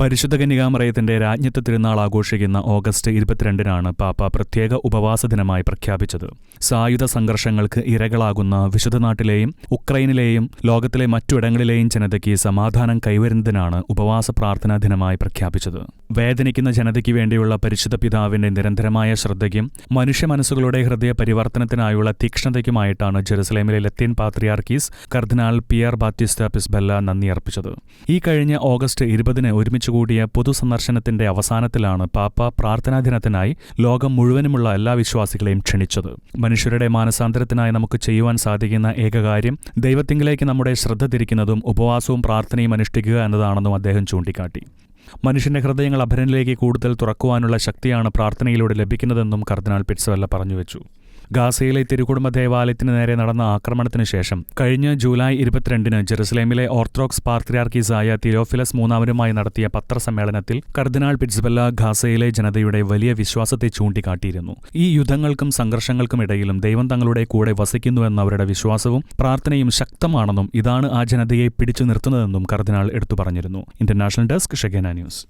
പരിശുദ്ധ കന്യകാമറിയത്തിന്റെ രാജ്ഞിത്വ തിരുനാൾ ആഘോഷിക്കുന്ന ഓഗസ്റ്റ് 22-നാണ് പാപ്പ പ്രത്യേക ഉപവാസ ദിനമായി പ്രഖ്യാപിച്ചത്. സായുധ സംഘർഷങ്ങൾക്ക് ഇരകളാകുന്ന വിശുദ്ധനാട്ടിലെയും ഉക്രൈനിലെയും ലോകത്തിലെ മറ്റിടങ്ങളിലെയും ജനതയ്ക്ക് സമാധാനം കൈവരുന്നതിനാണ് ഉപവാസ പ്രാർത്ഥനാ ദിനമായി പ്രഖ്യാപിച്ചത്. വേദനിക്കുന്ന ജനതയ്ക്ക് വേണ്ടിയുള്ള പരിശുദ്ധ പിതാവിന്റെ നിരന്തരമായ ശ്രദ്ധയ്ക്കും മനുഷ്യ മനസ്സുകളുടെ ഹൃദയ പരിവർത്തനത്തിനായുള്ള തീക്ഷ്ണതയ്ക്കുമായിട്ടാണ് ജെറുസലേമിലെ ലത്തീൻ പാത്രിയാർക്കീസ് കർദിനാൾ പിയർ ബാറ്റിസ്റ്റ പിസ്ബെല്ല നന്ദി അർപ്പിച്ചത്. ഈ കഴിഞ്ഞ ഓഗസ്റ്റ് 20-ന് ഒരുമിച്ചുകൂടിയ പൊതുസന്ദർശനത്തിന്റെ അവസാനത്തിലാണ് പാപ്പ പ്രാർത്ഥനാ ദിനത്തിനായി ലോകം മുഴുവനുമുള്ള എല്ലാ വിശ്വാസികളെയും ക്ഷണിച്ചത്. മനുഷ്യരുടെ മാനസാന്തരത്തിനായി നമുക്ക് ചെയ്യുവാൻ സാധിക്കുന്ന ഏകകാര്യം ദൈവത്തിങ്കിലേക്ക് നമ്മുടെ ശ്രദ്ധ തിരിക്കുന്നതും ഉപവാസവും പ്രാർത്ഥനയും അനുഷ്ഠിക്കുക എന്നതാണെന്നും അദ്ദേഹം ചൂണ്ടിക്കാട്ടി. മനുഷ്യന്റെ ഹൃദയങ്ങൾ അഭരനിലേക്ക് കൂടുതൽ തുറക്കുവാനുള്ള ശക്തിയാണ് പ്രാർത്ഥനയിലൂടെ ലഭിക്കുന്നതെന്നും കർദിനാൾ പിസ്ബെല്ല പറഞ്ഞുവെച്ചു. ഗാസയിലെ തിരുക്കുടുംബ ദേവാലയത്തിന് നേരെ നടന്ന ആക്രമണത്തിന് ശേഷം കഴിഞ്ഞ ജൂലൈ 22-ന് ജെറുസലേമിലെ ഓർത്തഡോക്സ് പാത്രിയാർക്കീസായ തിയോഫിലസ് മൂന്നാമനുമായി നടത്തിയ പത്രസമ്മേളനത്തിൽ കർദിനാൾ പിസ്ബെല്ല ഗാസയിലെ ജനതയുടെ വലിയ വിശ്വാസത്തെ ചൂണ്ടിക്കാട്ടിയിരുന്നു. ഈ യുദ്ധങ്ങൾക്കും സംഘർഷങ്ങൾക്കും ഇടയിലും ദൈവം തങ്ങളുടെ കൂടെ വസിക്കുന്നുവെന്ന അവരുടെ വിശ്വാസവും പ്രാർത്ഥനയും ശക്തമാണെന്നും ഇതാണ് ആ ജനതയെ പിടിച്ചു നിർത്തുന്നതെന്നും കർദിനാൾ എടുത്തു പറഞ്ഞിരുന്നു. ഇന്റർനാഷണൽ ഡെസ്ക് ഷെഗേന ന്യൂസ്.